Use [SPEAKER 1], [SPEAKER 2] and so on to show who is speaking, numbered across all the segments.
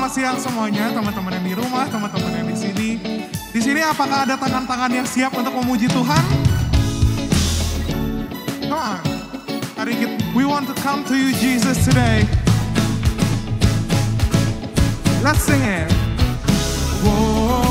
[SPEAKER 1] selamat siang semuanya, teman-teman yang di rumah, teman-teman yang di sini. Di sini apakah ada tangan-tangan yang siap untuk memuji Tuhan? Come on. We want to come to you, Jesus, today. Let's sing it. Whoa.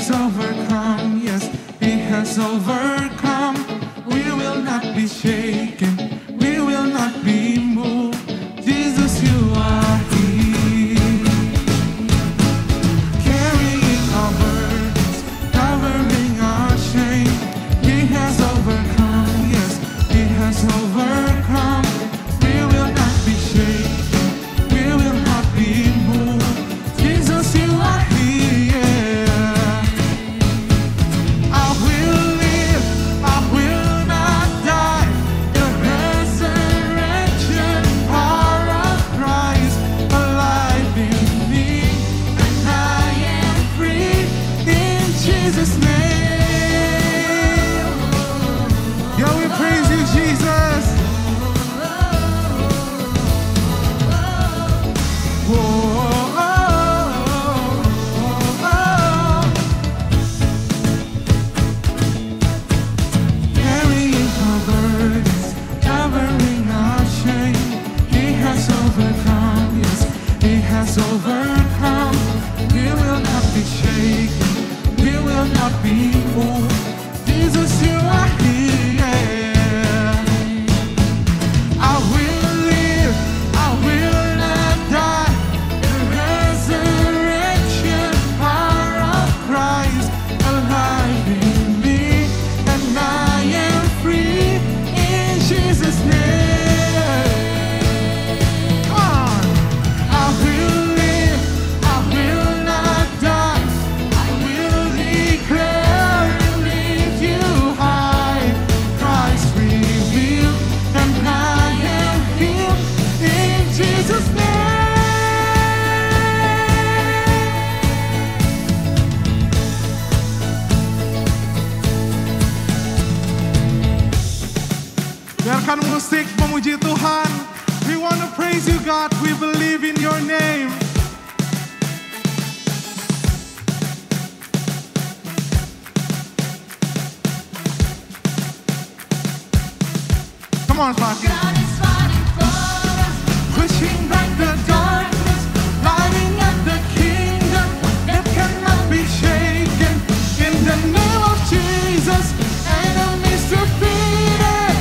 [SPEAKER 1] Overcome, yes, He has overcome. We will not be shaken, we will not be moved. Jesus, you are here, carrying our burdens, covering our shame. He has overcome, yes, He has overcome. We will not be shaken, we will not be moved. Jesus, you are here. Overcome, we will not be shaken, we will not be moved. Jesus, you are here. I will live, I will not die. The resurrection power of Christ alive in me, and I am free in Jesus' name. Biarkan musik memuji Tuhan. We want to praise you, God. We believe in your name. Come on, Father. God is fighting for us, pushing back the darkness, lighting up the kingdom that cannot be shaken. In the name of Jesus, enemies defeated.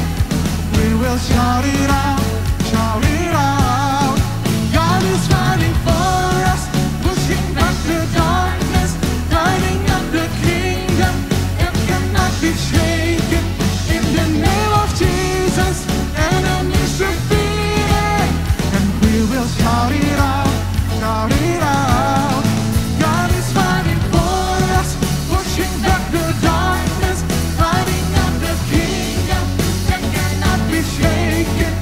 [SPEAKER 1] We will shout it out, shout it out. God is fighting for us, pushing back the darkness, lighting up the kingdom that cannot be shaken. In the name of Jesus, enemies defeated, and we will shout it out, shout it out. God is fighting for us, pushing back the darkness, lighting up the kingdom that cannot be shaken.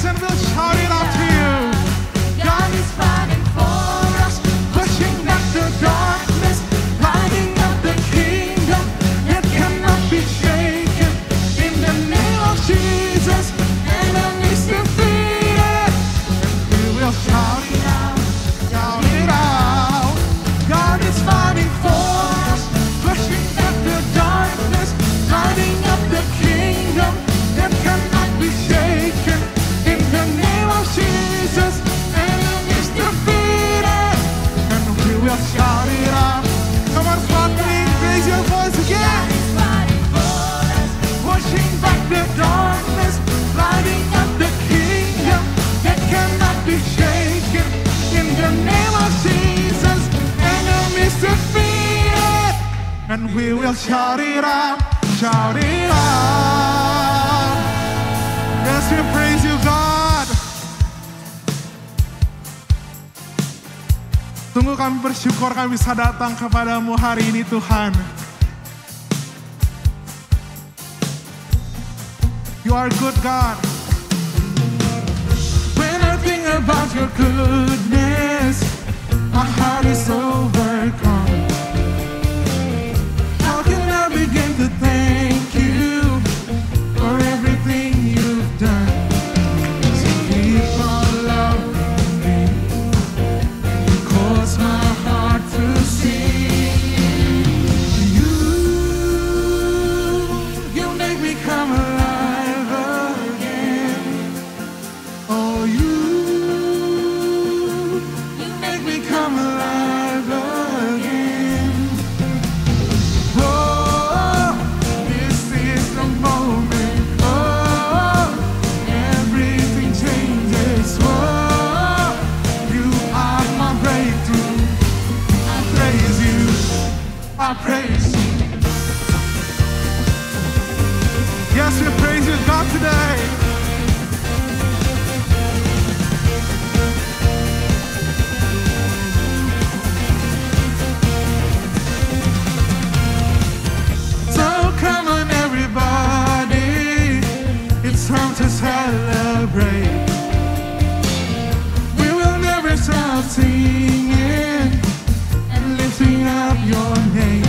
[SPEAKER 1] praise and we'll shout it out to you. God is fighting for us, pushing back the darkness, lighting up the kingdom that cannot be shaken. In the name of Jesus, enemies defeated. We will shout it out, shout it out. God is fighting for us, pushing back the darkness, lighting up the kingdom that cannot be shaken. In the name of Jesus, enemies defeated. And we will shout it out. Come on, family, raise your voice again. Pushing back the darkness, lighting up the kingdom that cannot be shaken. In the name of Jesus, enemies defeated. And we will shout it out, shout it out. Yes, we praise you, God. Tunggu, kami bersyukur kami bisa datang kepadamu hari ini, Tuhan. You are good, God. When I think about your goodness, my heart is overcome. How can I begin to thank you for everything you've done? So keep on loving me, cause my heart to sing. You make me come alive again. Oh, you make me come alive again. Oh, this is the moment. Oh, everything changes. Oh, you are my breakthrough. I praise you. I praise you. Yes, we praise you, God, today. So come on, everybody, it's time to celebrate. We will never stop singing and lifting up your name.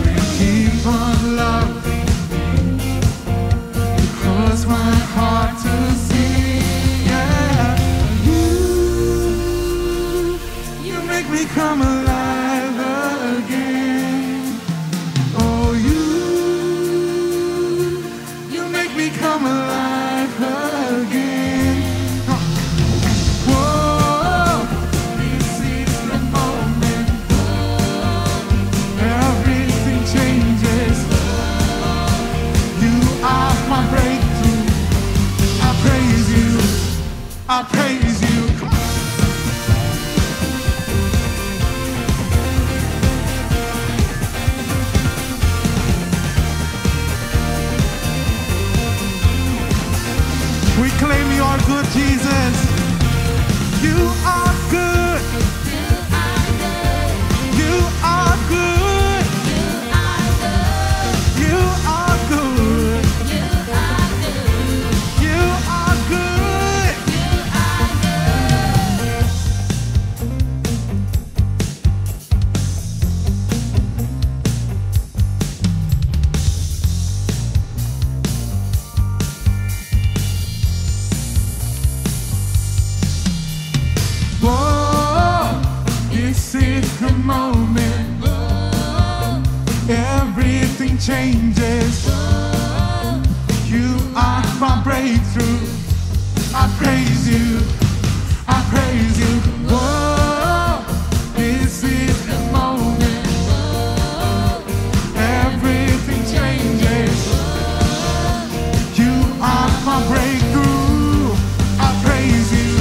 [SPEAKER 1] We'll keep on loving, cause my heart to sing. Yeah. You make me come alive again. Oh, you make me come alive again. Whoa, this is the moment. Everything changes. You are my breakthrough. I praise you. I praise you. We claim you are good, Jesus. You are good. You are good. You are good. You are good. Whoa, this is the moment. Everything changes. You are my breakthrough. I praise you. I praise you. Whoa, this is the moment. Everything changes. You are my breakthrough. I praise you.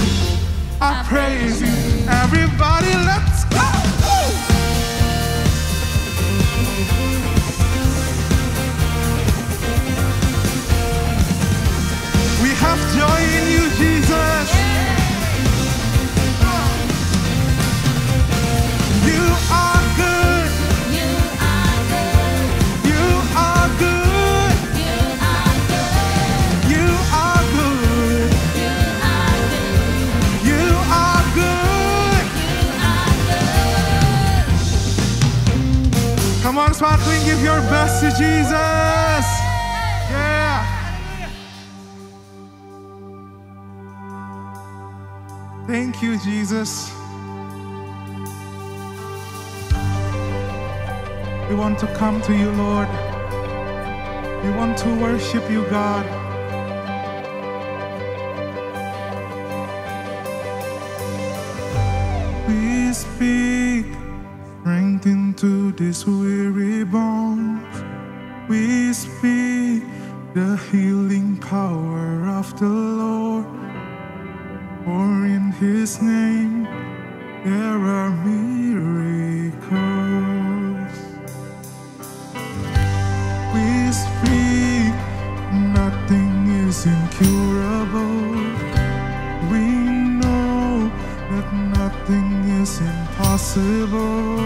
[SPEAKER 1] I praise you. Everybody, let's go. We have joy in you, Jesus. You are good. You are good. You are good. You are good. You are good. You sparkling, give your best to Jesus. Yeah. Thank you, Jesus. We want to come to you, Lord. We want to worship you, God. We speak strength into this weary bones. We speak the healing power of the Lord. For in His name there are miracles. We speak nothing is incurable. We know that nothing is impossible.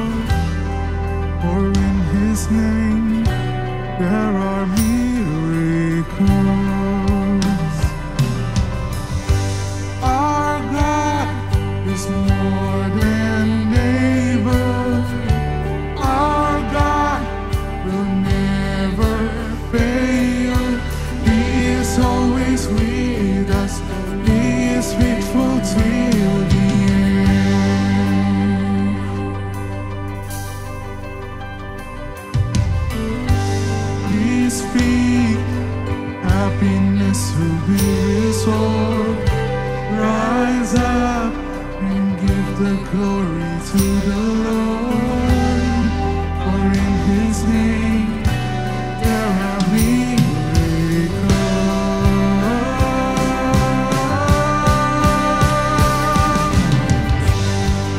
[SPEAKER 1] For in His name there are miracles. Our God is more than able. Our God will never fail. He is always with us. He is faithful till the end. We speak happiness will be restored. Rise up and give the glory to the Lord. For in His name there are miracles.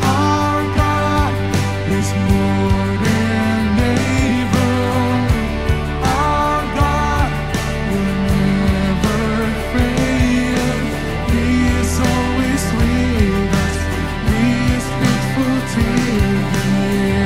[SPEAKER 1] Our God is more than able. Our God will never fail. He is always with us. He is faithful till the end.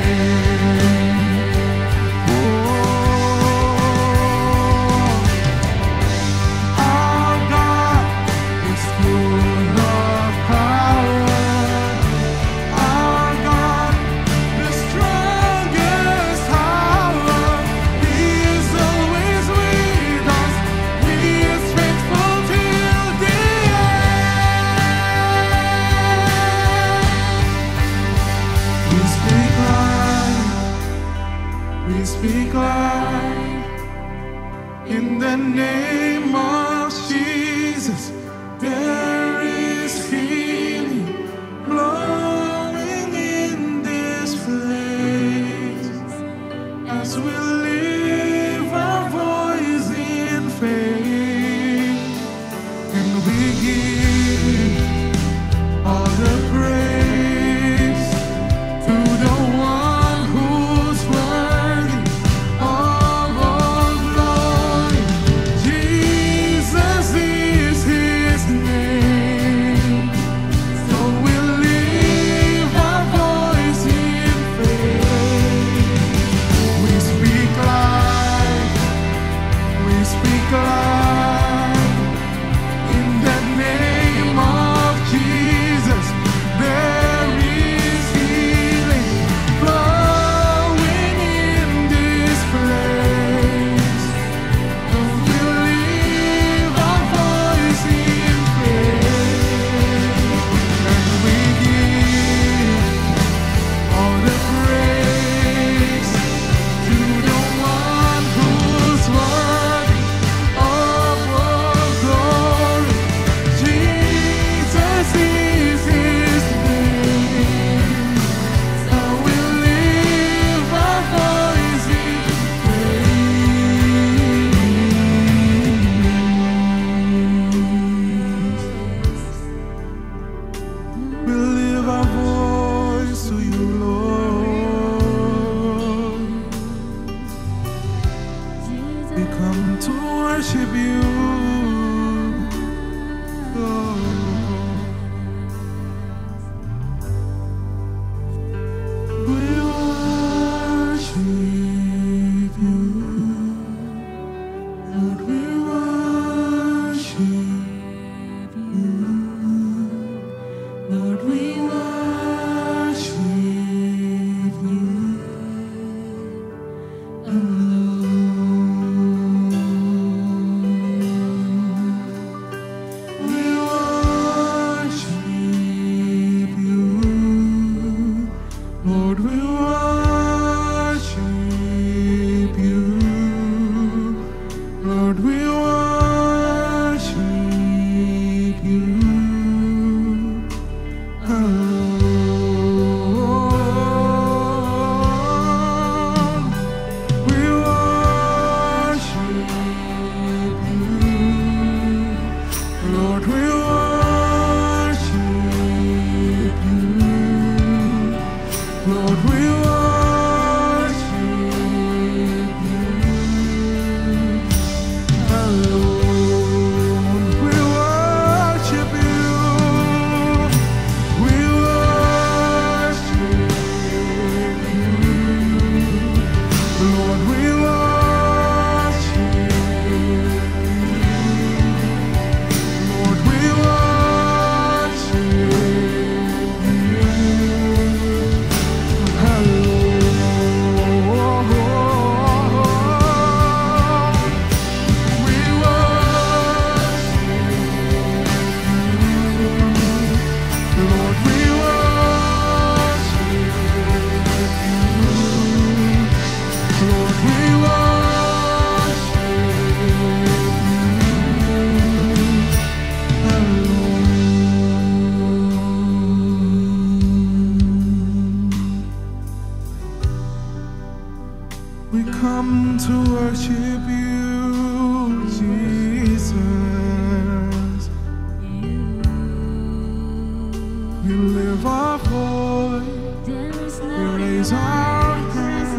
[SPEAKER 1] darkness.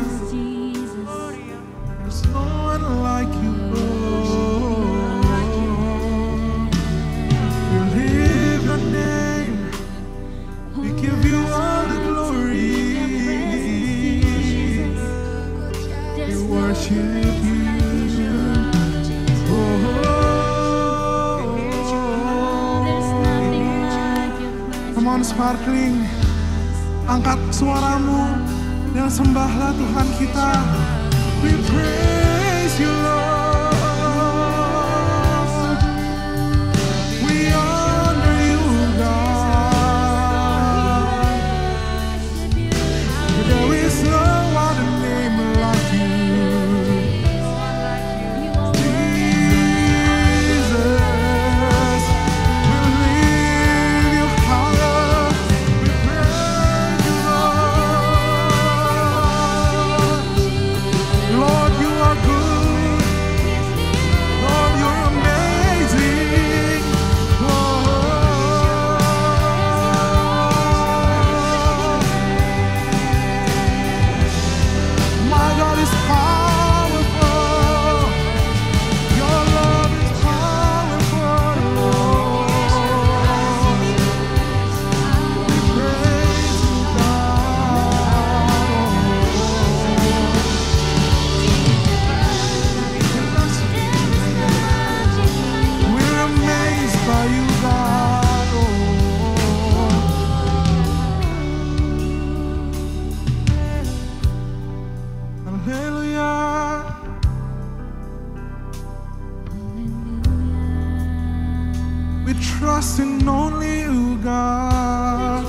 [SPEAKER 1] There's no one like you, Lord. We lift your name. We give you all the glory. We worship you. Come on, Sparkling. Angkat suaramu dan sembahlah Tuhan kita. We praise you, Lord. We honor you, God. There is no other name like you. Trust in only you, God.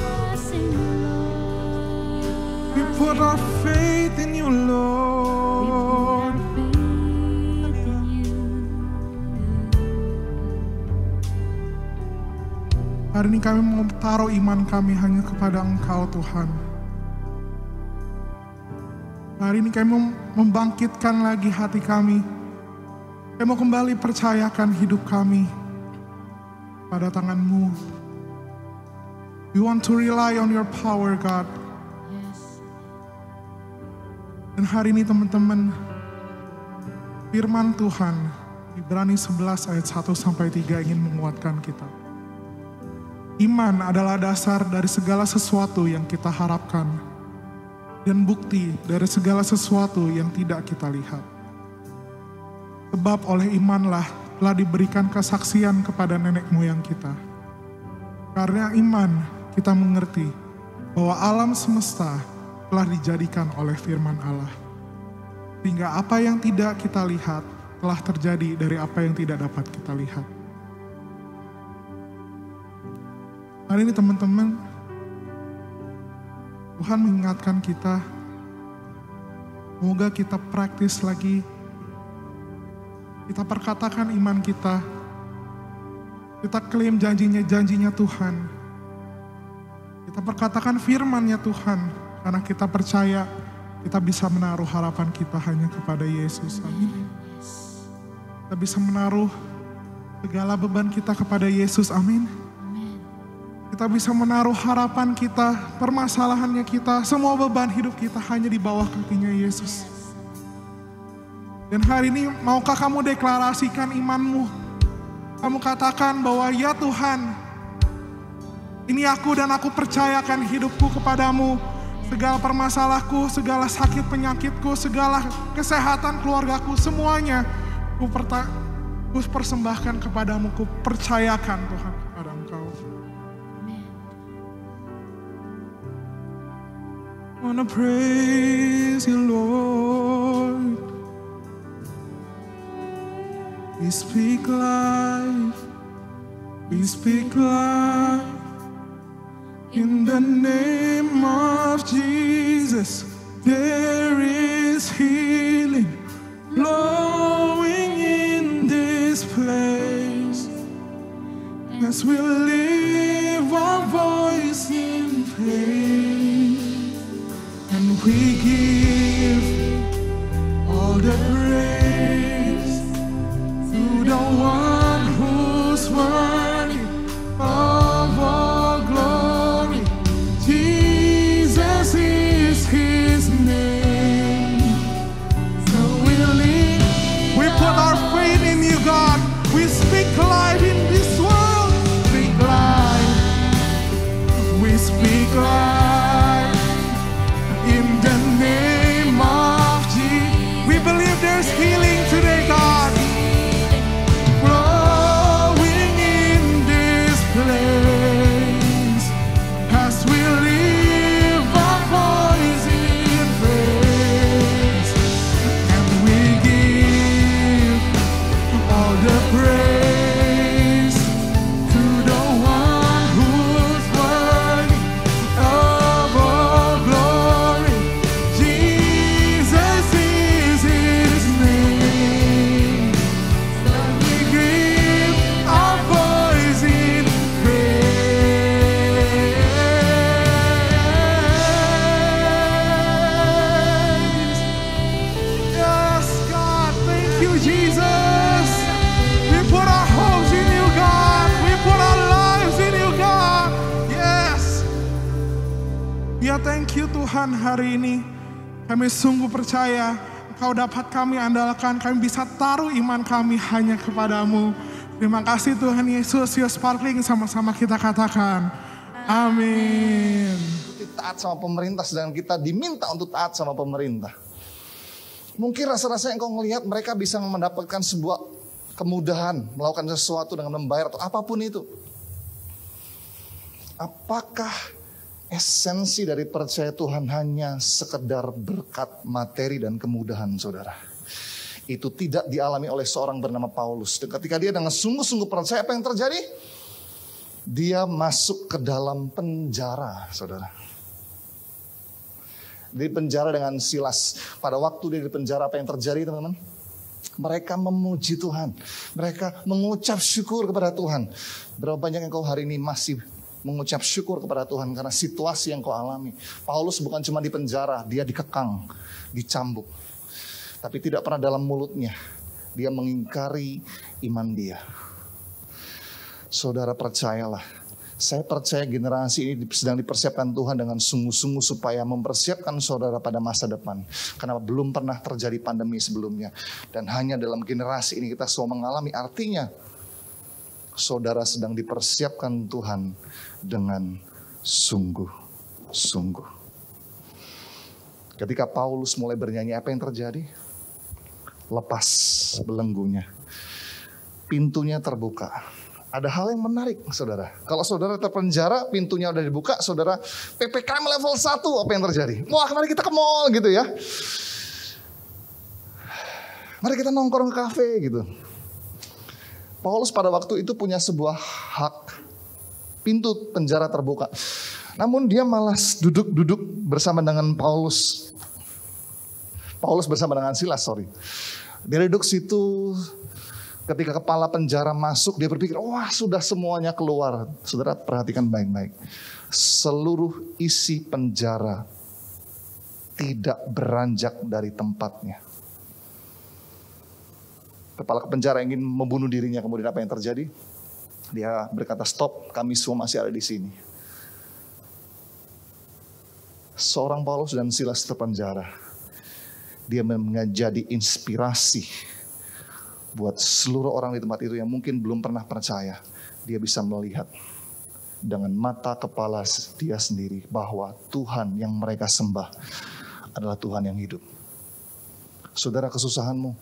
[SPEAKER 1] We put our faith in you, Lord. Hari ini kami mau taruh iman kami hanya kepada Engkau, Tuhan. Hari ini kami mau membangkitkan lagi hati kami. Kami mau kembali percayakan hidup kami pada tangan-Mu. We want to rely on your power, God. Dan hari ini teman-teman, firman Tuhan, Ibrani 11 ayat 1-3 ingin menguatkan kita. Iman adalah dasar dari segala sesuatu yang kita harapkan, dan bukti dari segala sesuatu yang tidak kita lihat. Sebab oleh imanlah telah diberikan kesaksian kepada nenek moyang kita. Karena iman kita mengerti bahwa alam semesta telah dijadikan oleh firman Allah. Sehingga apa yang tidak kita lihat telah terjadi dari apa yang tidak dapat kita lihat. Hari ini teman-teman, Tuhan mengingatkan kita, semoga kita praktis lagi. Kita perkatakan iman kita. Kita klaim janjinya Tuhan. Kita perkatakan firman-Nya Tuhan. Karena kita percaya kita bisa menaruh harapan kita hanya kepada Yesus. Amin. Kita bisa menaruh segala beban kita kepada Yesus. Amin. Kita bisa menaruh harapan kita, permasalahannya kita, semua beban hidup kita hanya di bawah kakinya Yesus. Dan hari ini maukah kamu deklarasikan imanmu? Kamu katakan bahwa ya Tuhan, ini aku dan aku percayakan hidupku kepadamu. Segala permasalahku, segala sakit penyakitku, segala kesehatan keluargaku, semuanya ku persembahkan kepadamu, ku percayakan Tuhan kepada Engkau. I wanna praise you, Lord. We speak life, we speak life. In the name of Jesus, there is healing flowing in this place. As we lift our voice in praise, and we give all the praise to the one who's worthy of all glory. Jesus is His thank you Tuhan hari ini. Kami sungguh percaya Engkau dapat kami andalkan, kami bisa taruh iman kami hanya kepadamu. Terima kasih Tuhan Yesus. Yuk sparkling sama-sama kita katakan. Amin.
[SPEAKER 2] Taat sama pemerintah, sedangkan kita diminta untuk taat sama pemerintah. Mungkin rasa-rasa yang kau ngelihat mereka bisa mendapatkan sebuah kemudahan, melakukan sesuatu dengan membayar atau apapun itu. Apakah esensi dari percaya Tuhan hanya sekedar berkat materi dan kemudahan, saudara? Itu tidak dialami oleh seorang bernama Paulus. Dan ketika dia dengan sungguh-sungguh percaya, apa yang terjadi? Dia masuk ke dalam penjara, saudara. Di penjara dengan Silas. Pada waktu dia di penjara, apa yang terjadi, teman-teman? Mereka memuji Tuhan. Mereka mengucap syukur kepada Tuhan. Berapa banyak yang kau hari ini masih mengucap syukur kepada Tuhan karena situasi yang kau alami. Paulus bukan cuma di penjara, dia dikekang, dicambuk. Tapi tidak pernah dalam mulutnya dia mengingkari iman dia. Saudara percayalah, saya percaya generasi ini sedang dipersiapkan Tuhan dengan sungguh-sungguh supaya mempersiapkan saudara pada masa depan. Karena belum pernah terjadi pandemi sebelumnya. Dan hanya dalam generasi ini kita semua mengalami, artinya saudara sedang dipersiapkan Tuhan dengan sungguh-sungguh. Ketika Paulus mulai bernyanyi, apa yang terjadi? Lepas belenggunya. Pintunya terbuka. Ada hal yang menarik, saudara. Kalau saudara terpenjara, pintunya udah dibuka, saudara PPKM level 1, apa yang terjadi? Wah, mari kita ke mall gitu ya. Mari kita nongkrong ke kafe gitu. Paulus pada waktu itu punya sebuah hak. Pintu penjara terbuka. Namun dia malas duduk-duduk bersama dengan Paulus. Paulus bersama dengan Silas, Dia duduk situ, ketika kepala penjara masuk, dia berpikir, wah sudah semuanya keluar. Saudara perhatikan baik-baik. Seluruh isi penjara tidak beranjak dari tempatnya. Kepala penjara ingin membunuh dirinya, kemudian apa yang terjadi? Dia berkata, stop, kami semua masih ada di sini. Seorang Paulus dan Silas terpenjara. Dia menjadi inspirasi buat seluruh orang di tempat itu yang mungkin belum pernah percaya. Dia bisa melihat dengan mata kepala dia sendiri bahwa Tuhan yang mereka sembah adalah Tuhan yang hidup. Saudara, kesusahanmu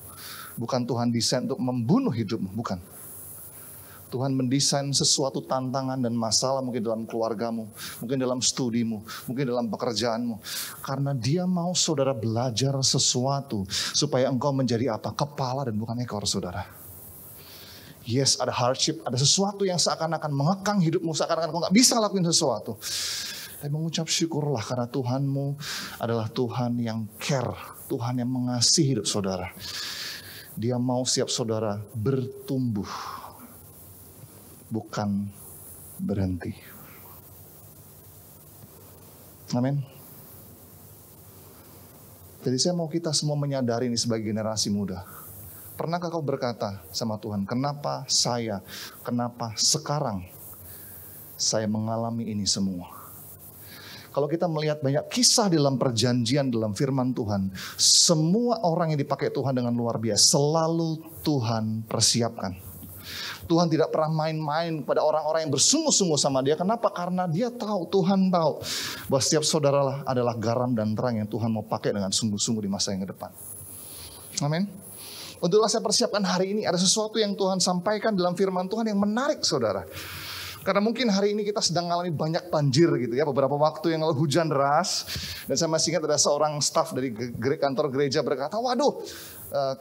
[SPEAKER 2] bukan Tuhan desain untuk membunuh hidupmu, bukan. Tuhan mendesain sesuatu tantangan dan masalah mungkin dalam keluargamu, mungkin dalam studimu, mungkin dalam pekerjaanmu. Karena dia mau saudara belajar sesuatu supaya engkau menjadi apa? Kepala dan bukan ekor, saudara. Yes, ada hardship, ada sesuatu yang seakan-akan mengekang hidupmu, seakan-akan engkau gak bisa lakuin sesuatu. Tapi mengucap syukurlah karena Tuhanmu adalah Tuhan yang care, Tuhan yang mengasihi hidup saudara. Dia mau siap saudara bertumbuh, bukan berhenti. Amin. Jadi saya mau kita semua menyadari ini sebagai generasi muda. Pernahkah kau berkata sama Tuhan, kenapa saya, kenapa sekarang saya mengalami ini semua? Kalau kita melihat banyak kisah dalam perjanjian, dalam firman Tuhan, semua orang yang dipakai Tuhan dengan luar biasa, selalu Tuhan persiapkan. Tuhan tidak pernah main-main pada orang-orang yang bersungguh-sungguh sama dia. Kenapa? Karena dia tahu, Tuhan tahu bahwa setiap saudara adalah garam dan terang yang Tuhan mau pakai dengan sungguh-sungguh di masa yang ke depan. Amin. Untuklah saya persiapkan hari ini, ada sesuatu yang Tuhan sampaikan dalam firman Tuhan yang menarik saudara. Karena mungkin hari ini kita sedang mengalami banyak banjir gitu ya. Beberapa waktu yang lalu hujan deras. Dan saya masih ingat ada seorang staf dari kantor gereja berkata, waduh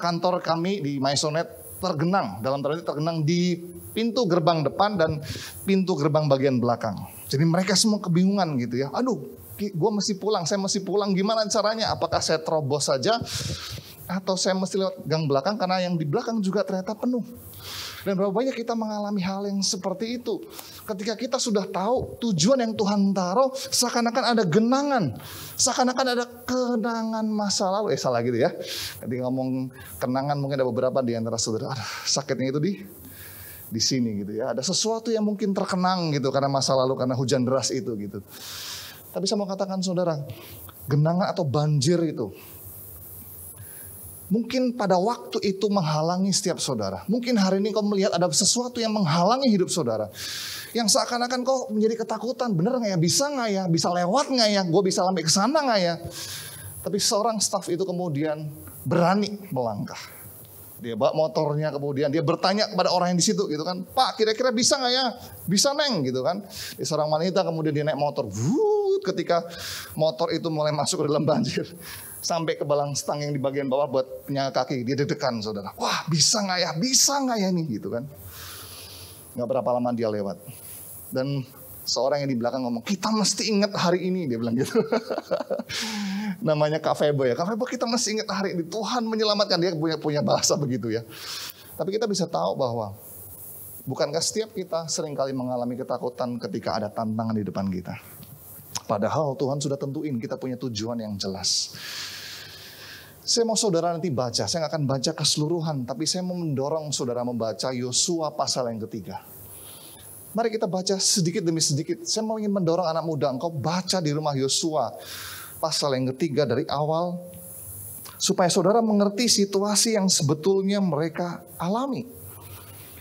[SPEAKER 2] kantor kami di Maisonet tergenang, dalam tanda tergenang di pintu gerbang depan dan pintu gerbang bagian belakang. Jadi mereka semua kebingungan gitu ya. Aduh, gue mesti pulang, saya mesti pulang, gimana caranya? Apakah saya terobos saja atau saya mesti lewat gang belakang karena yang di belakang juga ternyata penuh. Dan berapa banyak kita mengalami hal yang seperti itu. Ketika kita sudah tahu tujuan yang Tuhan taruh, seakan-akan ada genangan. Seakan-akan ada kenangan masa lalu. Salah gitu ya. Ketika ngomong kenangan mungkin ada beberapa di antara saudara. Sakitnya itu di sini gitu ya. Ada sesuatu yang mungkin terkenang gitu karena masa lalu, karena hujan deras itu gitu. Tapi saya mau katakan saudara, genangan atau banjir itu mungkin pada waktu itu menghalangi setiap saudara. Mungkin hari ini kau melihat ada sesuatu yang menghalangi hidup saudara. Yang seakan-akan kau menjadi ketakutan. Bener gak ya? Bisa gak ya? Bisa lewat gak ya? Gue bisa sampai ke sana gak ya? Tapi seorang staf itu kemudian berani melangkah. Dia bawa motornya, kemudian dia bertanya kepada orang yang di situ gitu kan. Pak, kira-kira bisa nggak ya? Bisa neng gitu kan. Dia seorang wanita, kemudian dia naik motor. Ketika motor itu mulai masuk ke dalam banjir, sampai ke balang stang yang di bagian bawah buat penyangga kaki, dia deg-degan saudara. Wah, bisa nggak ya? Bisa nggak ya nih gitu kan. Nggak berapa lama dia lewat. Dan seorang yang di belakang ngomong, kita mesti ingat hari ini, dia bilang gitu. Namanya Kak Febo ya. Kak Febo, kita mesti ingat hari ini. Tuhan menyelamatkan, dia punya bahasa begitu ya. Tapi kita bisa tahu bahwa bukankah setiap kita seringkali mengalami ketakutan ketika ada tantangan di depan kita. Padahal Tuhan sudah tentuin kita punya tujuan yang jelas. Saya mau saudara nanti baca, saya nggak akan baca keseluruhan, tapi saya mau mendorong saudara membaca Yosua pasal yang 3. Mari kita baca sedikit demi sedikit. Saya mau ingin mendorong anak muda, engkau baca di rumah Yosua pasal yang 3 dari awal, supaya saudara mengerti situasi yang sebetulnya mereka alami.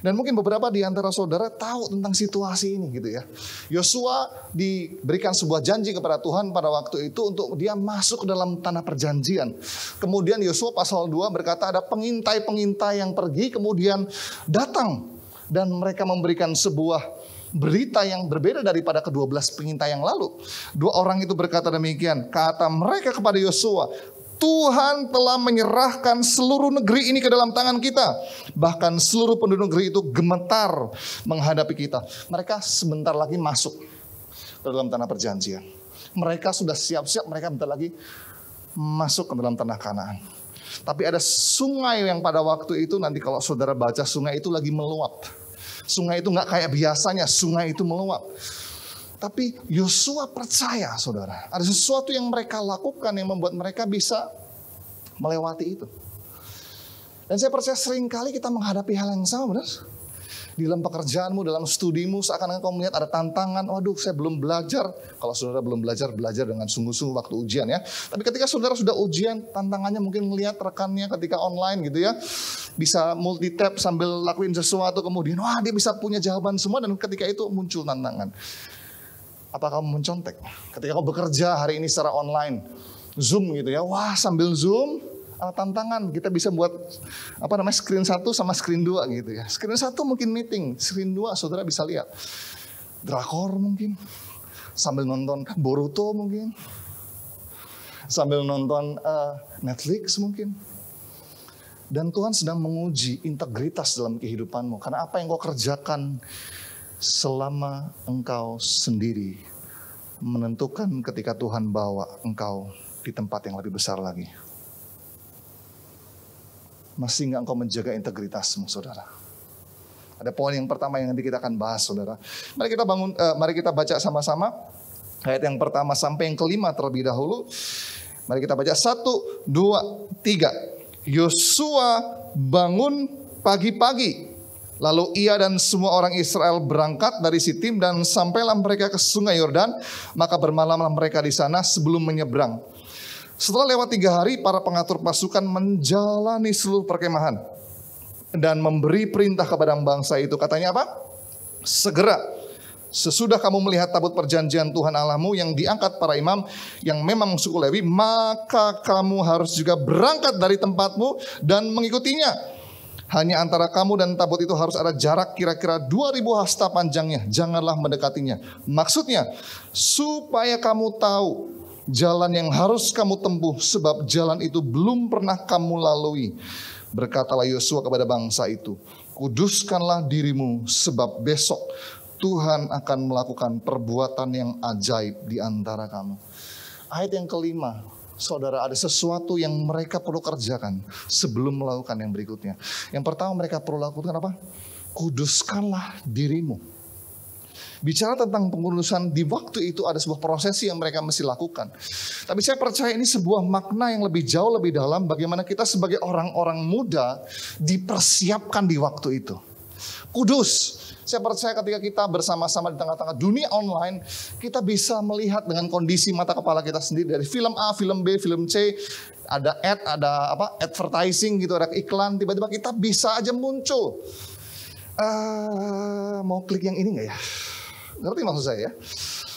[SPEAKER 2] Dan mungkin beberapa di antara saudara tahu tentang situasi ini gitu ya. Yosua diberikan sebuah janji kepada Tuhan pada waktu itu untuk dia masuk ke dalam tanah perjanjian. Kemudian Yosua pasal 2 berkata ada pengintai-pengintai yang pergi kemudian datang. Dan mereka memberikan sebuah berita yang berbeda daripada ke-12 pengintai yang lalu. 2 orang itu berkata demikian, kata mereka kepada Yosua, Tuhan telah menyerahkan seluruh negeri ini ke dalam tangan kita. Bahkan seluruh penduduk negeri itu gemetar menghadapi kita. Mereka sebentar lagi masuk ke dalam tanah perjanjian. Mereka sudah siap-siap, mereka bentar lagi masuk ke dalam tanah Kanaan. Tapi ada sungai yang pada waktu itu, nanti kalau saudara baca, sungai itu lagi meluap. Sungai itu gak kayak biasanya, sungai itu meluap. Tapi Yosua percaya saudara, ada sesuatu yang mereka lakukan yang membuat mereka bisa melewati itu. Dan saya percaya seringkali kita menghadapi hal yang sama, benar? Di dalam pekerjaanmu, dalam studimu, seakan-akan kau melihat ada tantangan, waduh saya belum belajar. Kalau saudara belum belajar, belajar dengan sungguh-sungguh waktu ujian ya. Tapi ketika saudara sudah ujian, tantangannya mungkin melihat rekannya ketika online gitu ya. Bisa multi-tab sambil lakuin sesuatu, kemudian wah dia bisa punya jawaban semua, dan ketika itu muncul tantangan. Apa kamu mencontek? Ketika kamu bekerja hari ini secara online, Zoom gitu ya, wah sambil Zoom, ada tantangan, kita bisa buat screen 1 sama screen 2 gitu ya. Screen 1 mungkin meeting, screen 2 saudara bisa lihat drakor mungkin, sambil nonton Boruto mungkin, sambil nonton Netflix mungkin. Dan Tuhan sedang menguji integritas dalam kehidupanmu, karena apa yang kau kerjakan selama engkau sendiri menentukan ketika Tuhan bawa engkau di tempat yang lebih besar lagi. Masih enggak engkau menjaga integritasmu, saudara? Ada poin yang pertama yang nanti kita akan bahas, saudara. Mari kita baca sama-sama ayat yang pertama sampai yang kelima terlebih dahulu. Mari kita baca 1, 2, 3. Yosua bangun pagi-pagi. Lalu ia dan semua orang Israel berangkat dari Sitim dan sampailah mereka ke sungai Yordan. Maka bermalamlah mereka di sana sebelum menyeberang. Setelah lewat 3 hari, para pengatur pasukan menjalani seluruh perkemahan dan memberi perintah kepada bangsa itu. Katanya apa? Segera, sesudah kamu melihat tabut perjanjian Tuhan Allahmu yang diangkat para imam yang memang suku Lewi, maka kamu harus juga berangkat dari tempatmu dan mengikutinya. Hanya antara kamu dan tabut itu harus ada jarak kira-kira 2000 hasta panjangnya. Janganlah mendekatinya. Maksudnya, supaya kamu tahu jalan yang harus kamu tempuh, sebab jalan itu belum pernah kamu lalui. Berkatalah Yosua kepada bangsa itu, kuduskanlah dirimu, sebab besok Tuhan akan melakukan perbuatan yang ajaib di antara kamu. Ayat yang kelima, saudara, ada sesuatu yang mereka perlu kerjakan sebelum melakukan yang berikutnya. Yang pertama mereka perlu lakukan apa? Kuduskanlah dirimu. Bicara tentang pengudusan, di waktu itu ada sebuah prosesi yang mereka mesti lakukan. Tapi saya percaya ini sebuah makna yang lebih jauh, lebih dalam, bagaimana kita sebagai orang-orang muda dipersiapkan di waktu itu. Kudus. Saya percaya ketika kita bersama-sama di tengah-tengah dunia online, kita bisa melihat dengan kondisi mata kepala kita sendiri dari film A, film B, film C, ada ad, ada advertising gitu, ada iklan, tiba-tiba kita bisa aja muncul. Mau klik yang ini nggak ya? Ngerti maksud saya ya?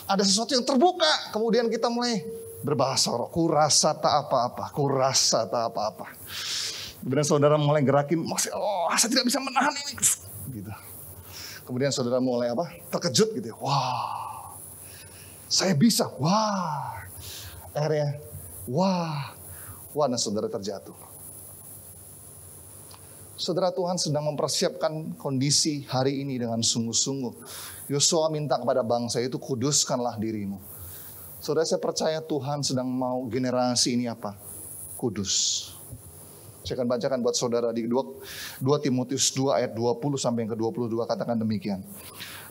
[SPEAKER 2] Ada sesuatu yang terbuka, kemudian kita mulai berbahasa roh, kurasa tak apa-apa, kurasa tak apa-apa. Kemudian saudara mulai gerakin, saya tidak bisa menahan ini, gitu. Kemudian saudara mulai terkejut gitu ya, wah, saya bisa, wah, akhirnya, wah, dan saudara terjatuh. Saudara, Tuhan sedang mempersiapkan kondisi hari ini dengan sungguh-sungguh. Yosua minta kepada bangsa itu, kuduskanlah dirimu. Saudara, saya percaya Tuhan sedang mau generasi ini kudus. Saya akan bacakan buat saudara di 2 Timotius 2 ayat 20 sampai yang ke-22, katakan demikian.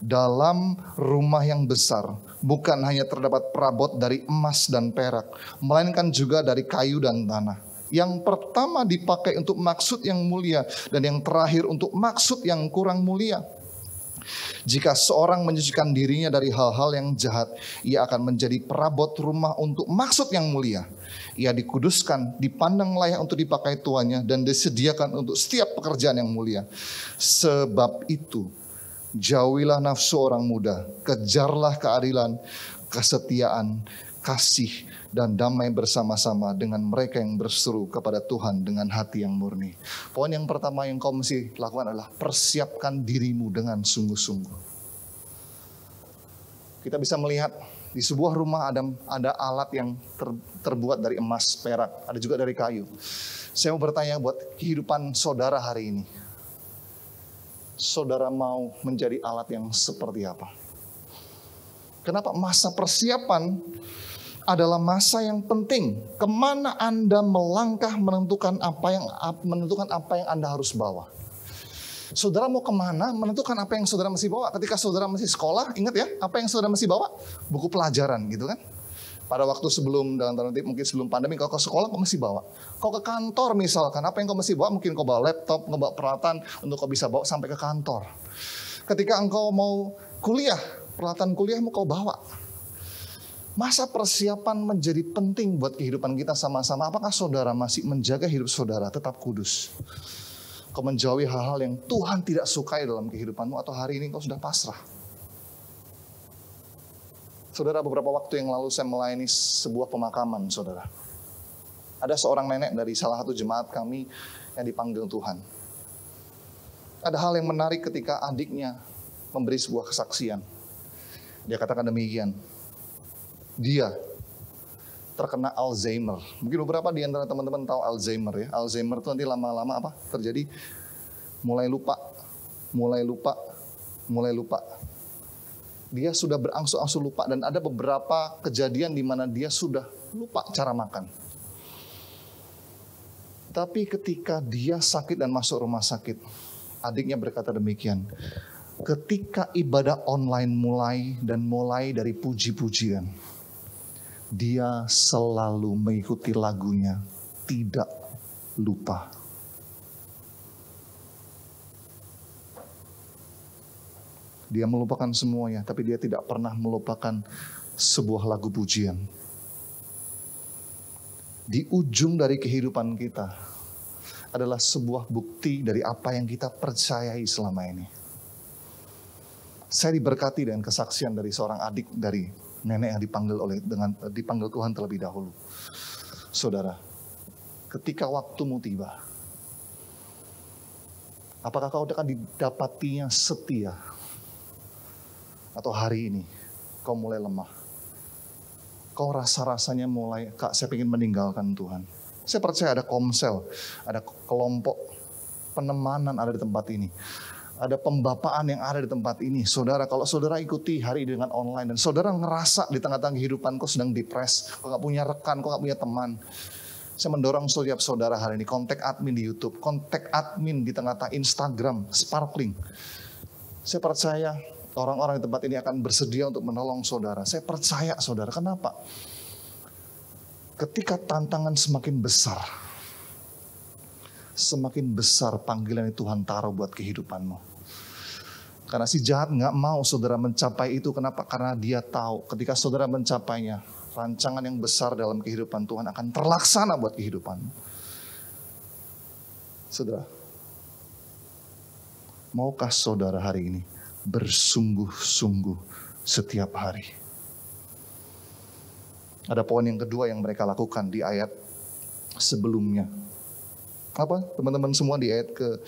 [SPEAKER 2] Dalam rumah yang besar bukan hanya terdapat perabot dari emas dan perak, melainkan juga dari kayu dan tanah. Yang pertama dipakai untuk maksud yang mulia, dan yang terakhir untuk maksud yang kurang mulia. Jika seorang menyucikan dirinya dari hal-hal yang jahat, ia akan menjadi perabot rumah untuk maksud yang mulia. Ia dikuduskan, dipandang layak untuk dipakai tuannya, dan disediakan untuk setiap pekerjaan yang mulia. Sebab itu, jauhilah nafsu orang muda, kejarlah keadilan, kesetiaan, kasih, dan damai bersama-sama dengan mereka yang berseru kepada Tuhan dengan hati yang murni. Poin yang pertama yang kau mesti lakukan adalah persiapkan dirimu dengan sungguh-sungguh. Kita bisa melihat di sebuah rumah ada alat yang terbuat dari emas, perak, ada juga dari kayu. Saya mau bertanya buat kehidupan saudara hari ini. Saudara mau menjadi alat yang seperti apa? Kenapa? Masa persiapan adalah masa yang penting. Kemana Anda melangkah menentukan apa yang Anda harus bawa. Saudara mau kemana menentukan apa yang saudara mesti bawa. Ketika saudara masih sekolah, ingat ya, apa yang saudara mesti bawa? Buku pelajaran gitu kan. Pada waktu sebelum, dalam tanda kutip mungkin sebelum pandemi, kau ke sekolah kau mesti bawa. Kau ke kantor misalkan, apa yang kau mesti bawa? Mungkin kau bawa laptop, kau bawa peralatan untuk kau bisa bawa sampai ke kantor. Ketika engkau mau kuliah, peralatan kuliahmu kau bawa. Masa persiapan menjadi penting buat kehidupan kita sama-sama. Apakah saudara masih menjaga hidup saudara tetap kudus? Kau menjauhi hal-hal yang Tuhan tidak sukai dalam kehidupanmu, atau hari ini kau sudah pasrah? Saudara, beberapa waktu yang lalu saya melayani sebuah pemakaman, saudara. Ada seorang nenek dari salah satu jemaat kami yang dipanggil Tuhan. Ada hal yang menarik ketika adiknya memberi sebuah kesaksian. Dia katakan demikian. Dia terkena Alzheimer. Mungkin beberapa di antara teman-teman tahu Alzheimer ya. Alzheimer itu nanti lama-lama terjadi? Mulai lupa. Dia sudah berangsur-angsur lupa, dan ada beberapa kejadian di mana dia sudah lupa cara makan. Tapi ketika dia sakit dan masuk rumah sakit, adiknya berkata demikian. Ketika ibadah online mulai dari puji-pujian, dia selalu mengikuti lagunya, tidak lupa. Dia melupakan semuanya, tapi dia tidak pernah melupakan sebuah lagu pujian. Di ujung dari kehidupan kita adalah sebuah bukti dari apa yang kita percayai selama ini. Saya diberkati dengan kesaksian dari seorang adik dari nenek yang dipanggil Tuhan terlebih dahulu. Saudara, ketika waktumu tiba, apakah kau akan didapatinya setia? Atau hari ini kau mulai lemah? Kau rasa-rasanya mulai, saya ingin meninggalkan Tuhan. Saya percaya ada komsel, ada kelompok penemanan ada di tempat ini. Ada pembapaan yang ada di tempat ini. Saudara, kalau saudara ikuti hari ini dengan online, dan saudara ngerasa di tengah-tengah kehidupan kau sedang depres, kau gak punya rekan, kau gak punya teman. Saya mendorong setiap saudara hari ini, kontak admin di YouTube, kontak admin di tengah-tengah Instagram, Sparkling. Saya percaya orang-orang di tempat ini akan bersedia untuk menolong saudara. Saya percaya saudara, kenapa? Ketika tantangan semakin besar panggilan yang Tuhan taruh buat kehidupanmu. Karena si jahat nggak mau saudara mencapai itu. Kenapa? Karena dia tahu ketika saudara mencapainya, rancangan yang besar dalam kehidupan Tuhan akan terlaksana buat kehidupan. Saudara, maukah saudara hari ini bersungguh-sungguh setiap hari? Ada poin yang kedua yang mereka lakukan di ayat sebelumnya. Apa? Teman-teman semua di ayat ke-3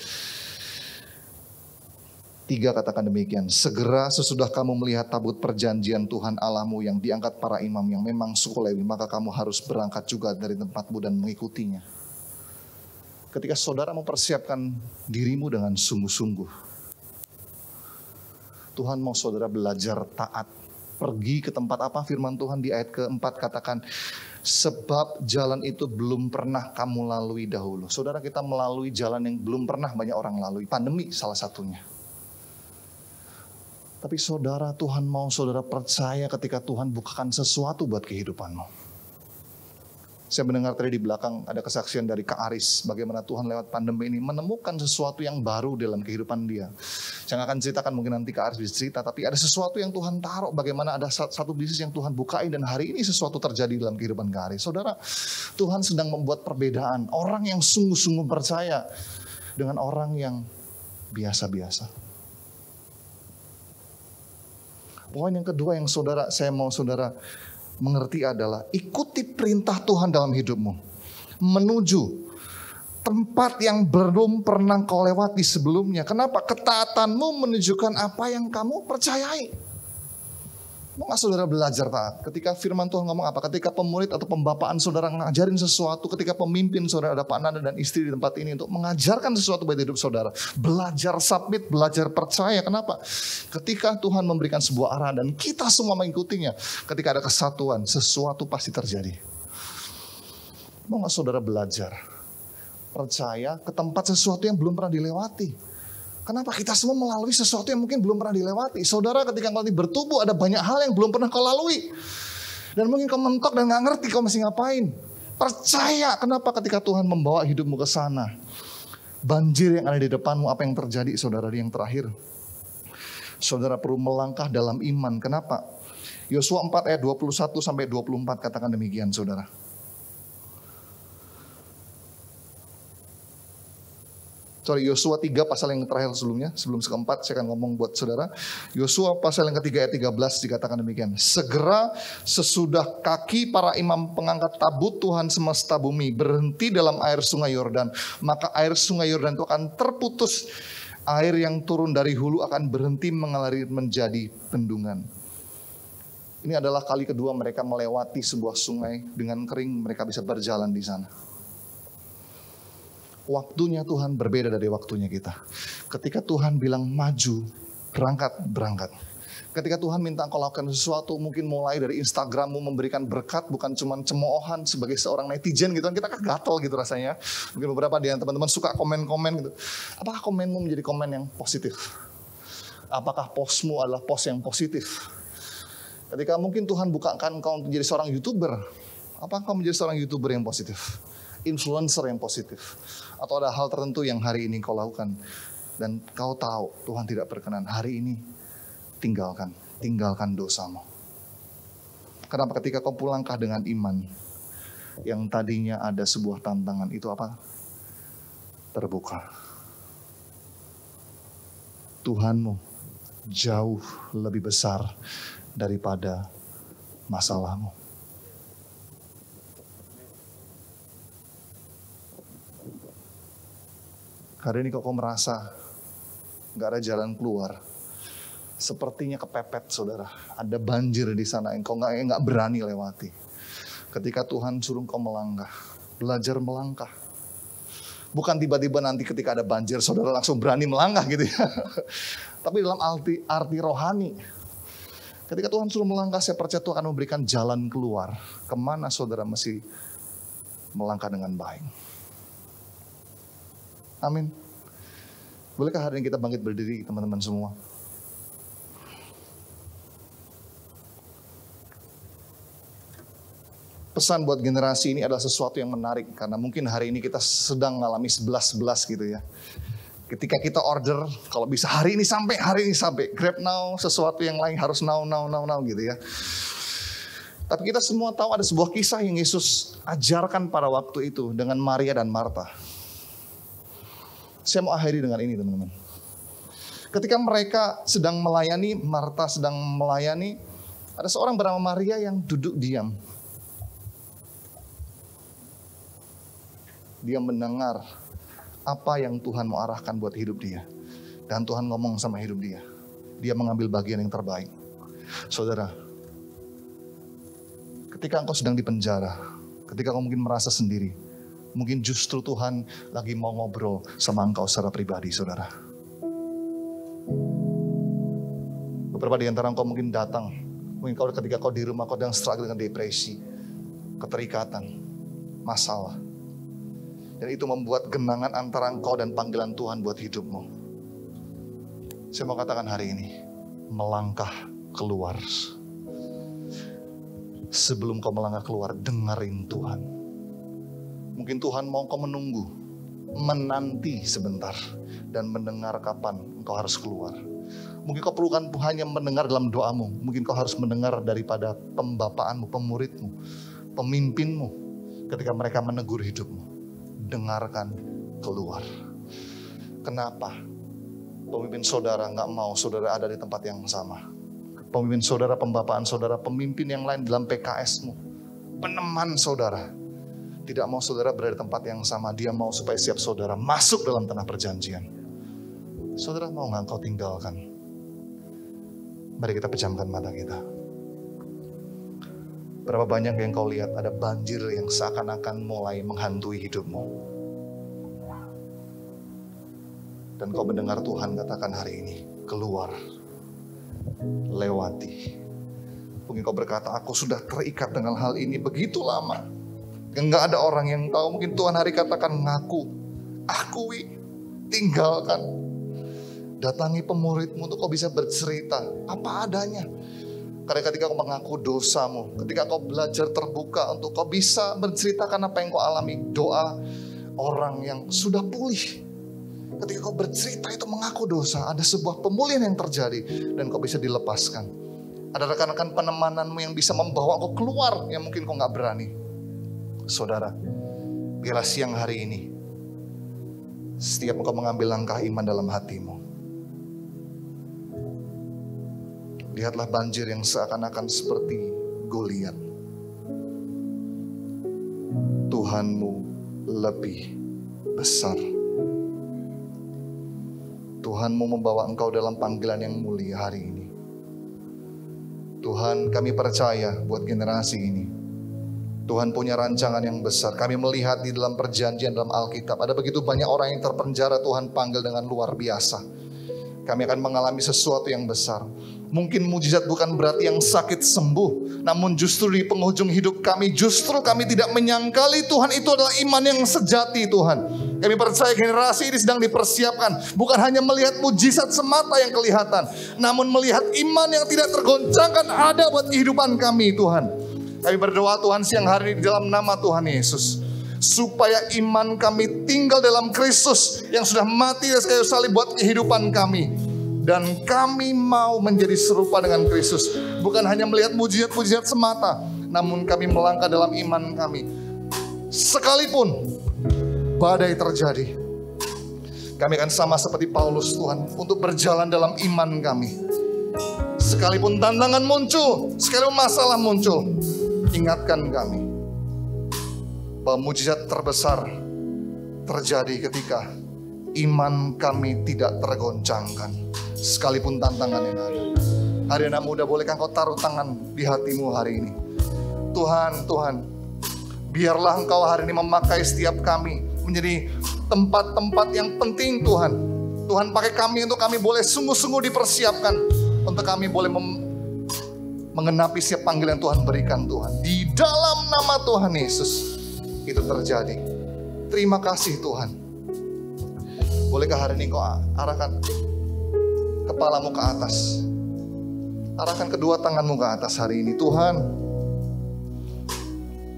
[SPEAKER 2] katakan demikian. Segera sesudah kamu melihat tabut perjanjian Tuhan Allahmu yang diangkat para imam yang memang suku Lewi, maka kamu harus berangkat juga dari tempatmu dan mengikutinya. Ketika saudara mempersiapkan dirimu dengan sungguh-sungguh, Tuhan mau saudara belajar taat. Pergi ke tempat apa? Firman Tuhan di ayat ke-4 katakan, sebab jalan itu belum pernah kamu lalui dahulu. Saudara, kita melalui jalan yang belum pernah banyak orang lalui. Pandemi salah satunya. Tapi saudara, Tuhan mau saudara percaya ketika Tuhan bukakan sesuatu buat kehidupanmu. Saya mendengar tadi di belakang ada kesaksian dari Kak Aris, bagaimana Tuhan lewat pandemi ini menemukan sesuatu yang baru dalam kehidupan dia. Saya akan ceritakan, mungkin nanti Kak Aris bisa cerita, tapi ada sesuatu yang Tuhan taruh, bagaimana ada satu bisnis yang Tuhan bukain dan hari ini sesuatu terjadi dalam kehidupan Kak Aris. Saudara, Tuhan sedang membuat perbedaan orang yang sungguh-sungguh percaya dengan orang yang biasa-biasa. Poin yang kedua yang saya mau saudara mengerti adalah ikuti perintah Tuhan dalam hidupmu. Menuju tempat yang belum pernah kau lewati sebelumnya. Kenapa? Ketaatanmu menunjukkan apa yang kamu percayai. Mau gak saudara belajar taat? Ketika firman Tuhan ngomong apa? Ketika pemurid atau pembapaan saudara ngajarin sesuatu. Ketika pemimpin saudara, ada Pak Nanda dan istri di tempat ini untuk mengajarkan sesuatu buat hidup saudara. Belajar submit, belajar percaya. Kenapa? Ketika Tuhan memberikan sebuah arahan dan kita semua mengikutinya. Ketika ada kesatuan, sesuatu pasti terjadi. Mau gak saudara belajar? Percaya ke tempat sesuatu yang belum pernah dilewati. Kenapa? Kita semua melalui sesuatu yang mungkin belum pernah dilewati. Saudara, ketika kau bertubuh ada banyak hal yang belum pernah kau lalui. Dan mungkin kau mentok dan gak ngerti kau mesti ngapain. Percaya. Kenapa? Ketika Tuhan membawa hidupmu ke sana. Banjir yang ada di depanmu, apa yang terjadi saudara yang terakhir? Saudara perlu melangkah dalam iman. Kenapa? Yosua 4 ayat 21 sampai 24 katakan demikian saudara. Yosua 3 pasal yang terakhir sebelum keempat saya akan ngomong buat saudara. Yosua pasal yang ketiga ayat 13 dikatakan demikian. Segera sesudah kaki para imam pengangkat tabut Tuhan semesta bumi berhenti dalam air sungai Yordan, maka air sungai Yordan itu akan terputus. Air yang turun dari hulu akan berhenti mengalir menjadi bendungan. Ini adalah kali kedua mereka melewati sebuah sungai dengan kering, mereka bisa berjalan di sana. Waktunya Tuhan berbeda dari waktunya kita. Ketika Tuhan bilang maju, berangkat. Ketika Tuhan minta engkau lakukan sesuatu, mungkin mulai dari Instagrammu memberikan berkat, bukan cuma cemoohan sebagai seorang netizen gitu kan, kita kan gatel gitu rasanya. Mungkin beberapa di teman-teman suka komen-komen gitu. Apakah komenmu menjadi komen yang positif? Apakah postmu adalah post yang positif? Ketika mungkin Tuhan bukakan engkau menjadi seorang YouTuber, apakah engkau menjadi seorang YouTuber yang positif? Influencer yang positif, atau ada hal tertentu yang hari ini kau lakukan dan kau tahu Tuhan tidak berkenan, hari ini tinggalkan dosamu. Kenapa? Ketika kau pulangkah dengan iman yang tadinya ada sebuah tantangan, itu apa? Terbuka. Tuhanmu jauh lebih besar daripada masalahmu. Hari ini kok merasa gak ada jalan keluar, sepertinya kepepet saudara, ada banjir di sana yang kau gak berani lewati. Ketika Tuhan suruh kau melangkah, belajar melangkah. Bukan tiba-tiba nanti ketika ada banjir saudara langsung berani melangkah gitu ya. Tapi dalam arti rohani. Ketika Tuhan suruh melangkah, saya percaya Tuhan akan memberikan jalan keluar. Kemana saudara mesti melangkah dengan baik. Amin. Bolehkah hari ini kita bangkit berdiri teman-teman semua? Pesan buat generasi ini adalah sesuatu yang menarik. Karena mungkin hari ini kita sedang mengalami 11-11 gitu ya. Ketika kita order, kalau bisa hari ini sampai, Grab now, sesuatu yang lain harus now gitu ya. Tapi kita semua tahu ada sebuah kisah yang Yesus ajarkan pada waktu itu dengan Maria dan Marta. Saya mau akhiri dengan ini teman-teman. Ketika mereka sedang melayani, Marta sedang melayani, ada seorang bernama Maria yang duduk diam. Dia mendengar apa yang Tuhan mau arahkan buat hidup dia. Dan Tuhan ngomong sama hidup dia. Dia mengambil bagian yang terbaik. Saudara, ketika engkau sedang di penjara, ketika engkau mungkin merasa sendiri, mungkin justru Tuhan lagi mau ngobrol sama engkau secara pribadi, saudara. Beberapa di antara engkau mungkin datang, mungkin ketika kau di rumah, kau sedang struggle dengan depresi, keterikatan, masalah. Dan itu membuat genangan antara engkau dan panggilan Tuhan buat hidupmu. Saya mau katakan hari ini, melangkah keluar. Sebelum kau melangkah keluar, dengerin Tuhan. Mungkin Tuhan mau kau menunggu, menanti sebentar, dan mendengar kapan engkau harus keluar. Mungkin kau perlukan hanya mendengar dalam doamu. Mungkin kau harus mendengar daripada pembapaanmu, pemuridmu, pemimpinmu. Ketika mereka menegur hidupmu, dengarkan keluar. Kenapa pemimpin saudara gak mau saudara ada di tempat yang sama? Pemimpin saudara, pembapaan saudara, pemimpin yang lain dalam PKS-mu, peneman saudara, tidak mau saudara berada di tempat yang sama. Dia mau supaya siap saudara masuk dalam tanah perjanjian. Saudara mau gak engkau tinggalkan? Mari kita pejamkan mata kita. Berapa banyak yang kau lihat ada banjir yang seakan-akan mulai menghantui hidupmu. Dan kau mendengar Tuhan katakan hari ini, keluar, lewati. Mungkin kau berkata, aku sudah terikat dengan hal ini begitu lama. Enggak ada orang yang tahu. Mungkin Tuhan hari katakan, ngaku, akui, tinggalkan. Datangi pemuridmu untuk kau bisa bercerita apa adanya. Karena ketika kau mengaku dosamu, ketika kau belajar terbuka untuk kau bisa menceritakan apa yang kau alami, doa orang yang sudah pulih. Ketika kau bercerita itu mengaku dosa, ada sebuah pemulihan yang terjadi dan kau bisa dilepaskan. Ada rekan-rekan penemananmu yang bisa membawa kau keluar yang mungkin kau gak berani. Saudara, biarlah siang hari ini, setiap kau mengambil langkah iman dalam hatimu, lihatlah banjir yang seakan-akan seperti Goliat. Tuhanmu lebih besar. Tuhanmu membawa engkau dalam panggilan yang mulia hari ini. Tuhan, kami percaya buat generasi ini. Tuhan punya rancangan yang besar. Kami melihat di dalam perjanjian dalam Alkitab, ada begitu banyak orang yang terpenjara Tuhan panggil dengan luar biasa. Kami akan mengalami sesuatu yang besar. Mungkin mujizat bukan berarti yang sakit sembuh, namun justru di penghujung hidup kami, justru kami tidak menyangkali Tuhan itu adalah iman yang sejati Tuhan. Kami percaya generasi ini sedang dipersiapkan, bukan hanya melihat mujizat semata yang kelihatan, namun melihat iman yang tidak tergoncangkan ada buat kehidupan kami Tuhan. Kami berdoa Tuhan siang hari ini di dalam nama Tuhan Yesus, supaya iman kami tinggal dalam Kristus yang sudah mati di kayu salib buat kehidupan kami. Dan kami mau menjadi serupa dengan Kristus. Bukan hanya melihat mujizat-mujizat semata, namun kami melangkah dalam iman kami. Sekalipun badai terjadi, kami akan sama seperti Paulus Tuhan, untuk berjalan dalam iman kami. Sekalipun tantangan muncul, sekalipun masalah muncul, ingatkan kami bahwa mujizat terbesar terjadi ketika iman kami tidak tergoncangkan. Sekalipun tantangan yang ada. Hari anak muda, bolehkah engkau taruh tangan di hatimu hari ini? Tuhan, biarlah engkau hari ini memakai setiap kami menjadi tempat-tempat yang penting Tuhan. Tuhan pakai kami untuk kami boleh sungguh-sungguh dipersiapkan. Untuk kami boleh mengenapi setiap panggilan Tuhan berikan Tuhan. Di dalam nama Tuhan Yesus itu terjadi. Terima kasih Tuhan. Bolehkah hari ini kau arahkan kepalamu ke atas, arahkan kedua tanganmu ke atas hari ini. Tuhan,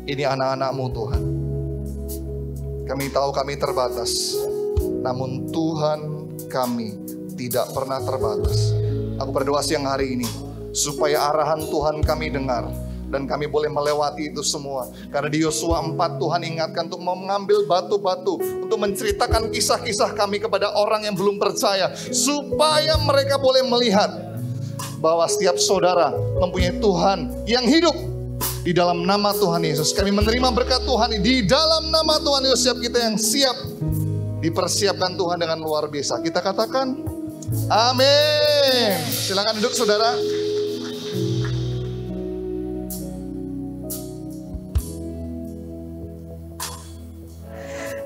[SPEAKER 2] ini anak-anakmu Tuhan. Kami tahu kami terbatas, namun Tuhan kami tidak pernah terbatas. Aku berdoa siang hari ini supaya arahan Tuhan kami dengar dan kami boleh melewati itu semua. Karena di Yosua 4 Tuhan ingatkan untuk mengambil batu-batu untuk menceritakan kisah-kisah kami kepada orang yang belum percaya, supaya mereka boleh melihat bahwa setiap saudara mempunyai Tuhan yang hidup. Di dalam nama Tuhan Yesus kami menerima berkat Tuhan. Di dalam nama Tuhan Yesus setiap kita yang siap dipersiapkan Tuhan dengan luar biasa. Kita katakan amin. Silakan duduk saudara.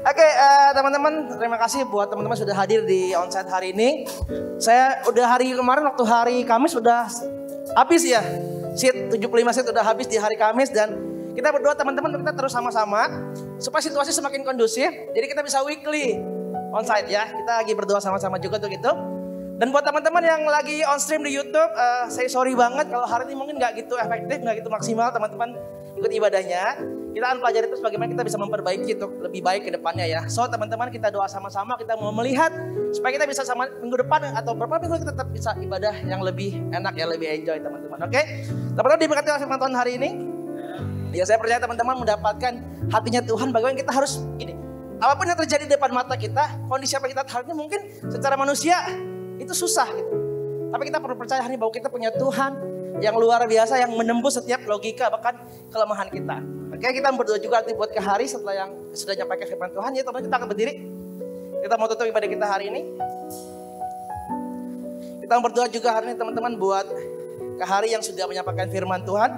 [SPEAKER 3] Oke, teman-teman, terima kasih buat teman-teman sudah hadir di onsite hari ini. Saya udah hari kemarin waktu hari Kamis sudah habis ya. Seat 75 seat udah habis di hari Kamis, dan kita berdoa teman-teman kita terus sama-sama supaya situasi semakin kondusif. Jadi kita bisa weekly onsite ya. Kita lagi berdoa sama-sama juga tuh gitu. Dan buat teman-teman yang lagi on stream di YouTube, saya sorry banget kalau hari ini mungkin nggak gitu efektif, nggak gitu maksimal teman-teman ikut ibadahnya. Kita akan pelajari terus bagaimana kita bisa memperbaiki untuk lebih baik ke depannya ya. So teman-teman kita doa sama-sama, kita mau melihat supaya kita bisa sama minggu depan atau beberapa minggu kita tetap bisa ibadah yang lebih enak ya, lebih enjoy teman-teman. Oke? Teman-teman diberkati oleh firman Tuhan hari ini. Ya saya percaya teman-teman mendapatkan hatinya Tuhan, bagaimana kita harus gini. Apapun yang terjadi di depan mata kita, kondisi apa kita hari ini mungkin secara manusia itu susah gitu. Tapi kita perlu percaya hari ini bahwa kita punya Tuhan yang luar biasa yang menembus setiap logika bahkan kelemahan kita. Oke, kita berdoa juga nanti buat ke hari setelah yang sudah nyampaikan firman Tuhan. Ya teman-teman kita akan berdiri. Kita mau tutup ibadah kita hari ini. Kita berdoa juga hari ini teman-teman buat ke hari yang sudah menyampaikan firman Tuhan.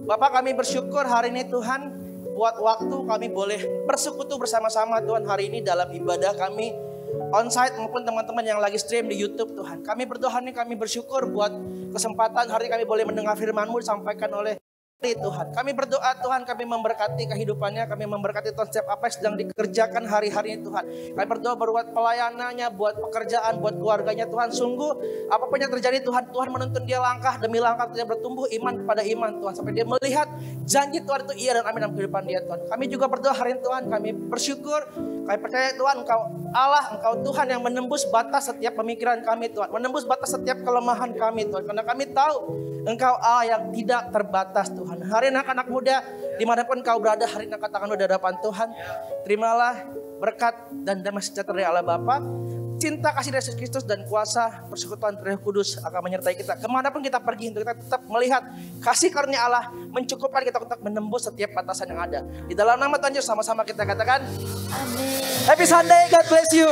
[SPEAKER 3] Bapak kami bersyukur hari ini Tuhan buat waktu kami boleh bersekutu bersama-sama Tuhan hari ini dalam ibadah kami onsite maupun teman-teman yang lagi stream di YouTube Tuhan. Kami berdoa hari ini kami bersyukur buat kesempatan hari ini kami boleh mendengar firman-Mu disampaikan oleh Tuhan. Kami berdoa Tuhan, kami memberkati kehidupannya, kami memberkati Tuhan setiap apa yang sedang dikerjakan hari-hari ini Tuhan. Kami berdoa buat pelayanannya, buat pekerjaan, buat keluarganya Tuhan. Sungguh apapun yang terjadi Tuhan, Tuhan menuntun dia langkah demi langkah dia bertumbuh iman kepada iman Tuhan. Sampai dia melihat janji Tuhan itu iya dan amin dalam kehidupan dia Tuhan. Kami juga berdoa hari ini Tuhan, kami bersyukur, kami percaya Tuhan Engkau Allah, Engkau Tuhan yang menembus batas setiap pemikiran kami Tuhan. Menembus batas setiap kelemahan kami Tuhan. Karena kami tahu Engkau Allah yang tidak terbatas Tuhan. Hari ini anak-anak muda dimanapun kau berada hari ini katakan di hadapan Tuhan. Terimalah berkat dan damai sejahtera dari Allah Bapa, cinta kasih dari Yesus Kristus dan kuasa persekutuan Roh Kudus akan menyertai kita. Kemanapun kita pergi untuk kita tetap melihat kasih karunia Allah mencukupkan kita untuk menembus setiap batasan yang ada. Di dalam nama Tuhan Yesus sama-sama kita katakan amin. Happy Sunday, God bless you.